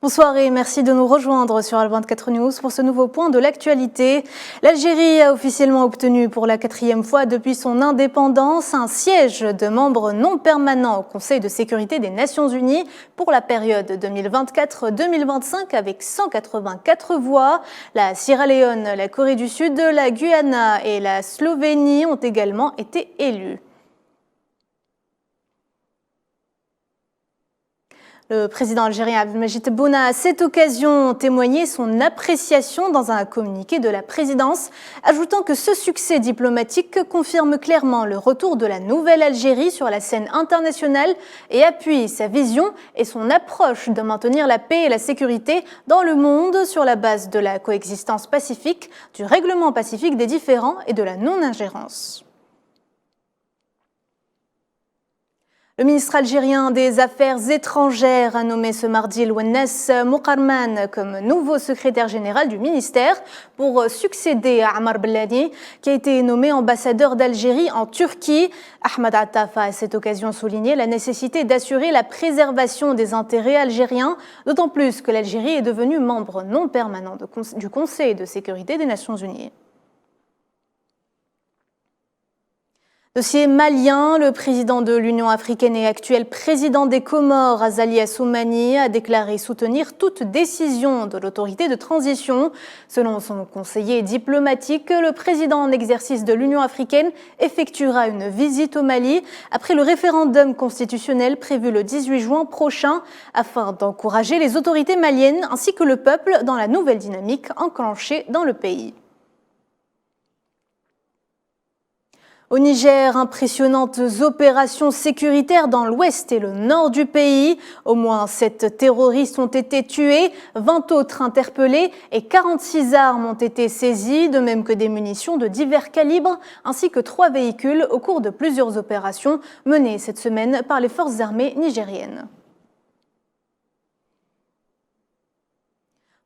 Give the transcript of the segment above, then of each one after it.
Bonsoir et merci de nous rejoindre sur Al24 News pour ce nouveau point de l'actualité. L'Algérie a officiellement obtenu pour la 4e fois depuis son indépendance un siège de membre non permanent au Conseil de sécurité des Nations Unies pour la période 2024-2025 avec 184 voix. La Sierra Leone, la Corée du Sud, la Guyana et la Slovénie ont également été élus. Le président algérien Abdelmadjid Tebboune a à cette occasion témoigné son appréciation dans un communiqué de la présidence, ajoutant que ce succès diplomatique confirme clairement le retour de la nouvelle Algérie sur la scène internationale et appuie sa vision et son approche de maintenir la paix et la sécurité dans le monde sur la base de la coexistence pacifique, du règlement pacifique des différends et de la non-ingérence. Le ministre algérien des Affaires étrangères a nommé ce mardi Lounes Moukarman comme nouveau secrétaire général du ministère pour succéder à Ammar Bellani, qui a été nommé ambassadeur d'Algérie en Turquie. Ahmed Attaf a à cette occasion souligné la nécessité d'assurer la préservation des intérêts algériens, d'autant plus que l'Algérie est devenue membre non permanent du Conseil de sécurité des Nations Unies. Dossier malien, le président de l'Union africaine et actuel président des Comores, Azali Assoumani, a déclaré soutenir toute décision de l'autorité de transition. Selon son conseiller diplomatique, le président en exercice de l'Union africaine effectuera une visite au Mali après le référendum constitutionnel prévu le 18 juin prochain afin d'encourager les autorités maliennes ainsi que le peuple dans la nouvelle dynamique enclenchée dans le pays. Au Niger, impressionnantes opérations sécuritaires dans l'ouest et le nord du pays. Au moins 7 terroristes ont été tués, 20 autres interpellés et 46 armes ont été saisies, de même que des munitions de divers calibres, ainsi que 3 véhicules au cours de plusieurs opérations menées cette semaine par les forces armées nigériennes.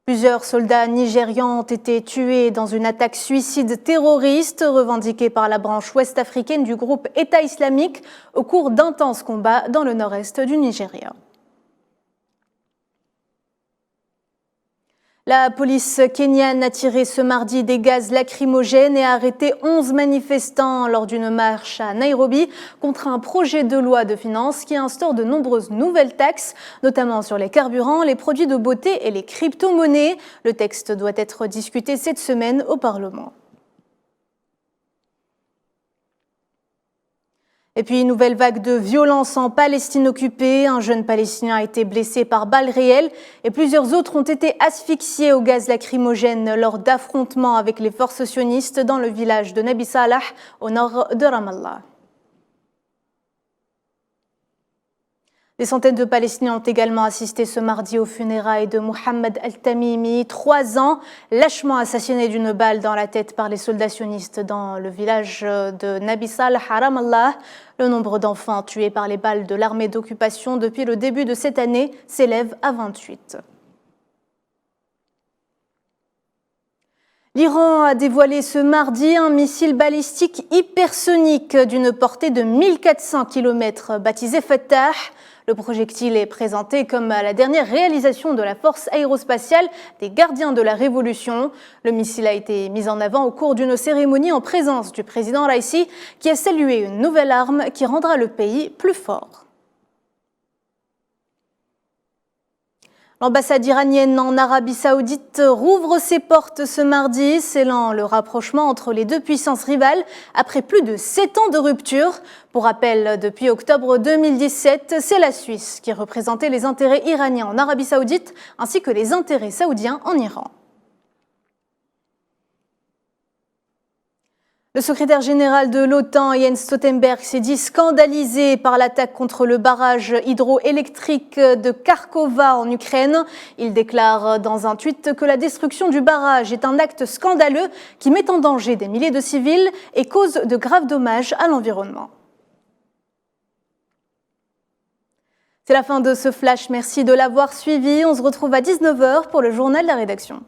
Plusieurs soldats nigérians ont été tués dans une attaque suicide terroriste revendiquée par la branche ouest-africaine du groupe État islamique au cours d'intenses combats dans le nord-est du Nigeria. La police kenyane a tiré ce mardi des gaz lacrymogènes et a arrêté 11 manifestants lors d'une marche à Nairobi contre un projet de loi de finances qui instaure de nombreuses nouvelles taxes, notamment sur les carburants, les produits de beauté et les crypto-monnaies. Le texte doit être discuté cette semaine au Parlement. Et puis, une nouvelle vague de violence en Palestine occupée. Un jeune Palestinien a été blessé par balles réelles et plusieurs autres ont été asphyxiés au gaz lacrymogène lors d'affrontements avec les forces sionistes dans le village de Nabi Salah, au nord de Ramallah. Des centaines de Palestiniens ont également assisté ce mardi aux funérailles de Mohamed Al-Tamimi, 3 ans, lâchement assassiné d'une balle dans la tête par les soldats sionistes dans le village de Nabi Salah à Ramallah. Le nombre d'enfants tués par les balles de l'armée d'occupation depuis le début de cette année s'élève à 28. L'Iran a dévoilé ce mardi un missile balistique hypersonique d'une portée de 1400 km baptisé Fattah. Le projectile est présenté comme la dernière réalisation de la force aérospatiale des gardiens de la Révolution. Le missile a été mis en avant au cours d'une cérémonie en présence du président Raisi qui a salué une nouvelle arme qui rendra le pays plus fort. L'ambassade iranienne en Arabie Saoudite rouvre ses portes ce mardi, scellant le rapprochement entre les deux puissances rivales après plus de 7 ans de rupture. Pour rappel, depuis octobre 2017, c'est la Suisse qui représentait les intérêts iraniens en Arabie Saoudite ainsi que les intérêts saoudiens en Iran. Le secrétaire général de l'OTAN, Jens Stoltenberg, s'est dit scandalisé par l'attaque contre le barrage hydroélectrique de Kharkova en Ukraine. Il déclare dans un tweet que la destruction du barrage est un acte scandaleux qui met en danger des milliers de civils et cause de graves dommages à l'environnement. C'est la fin de ce flash, merci de l'avoir suivi. On se retrouve à 19 h pour le journal de la rédaction.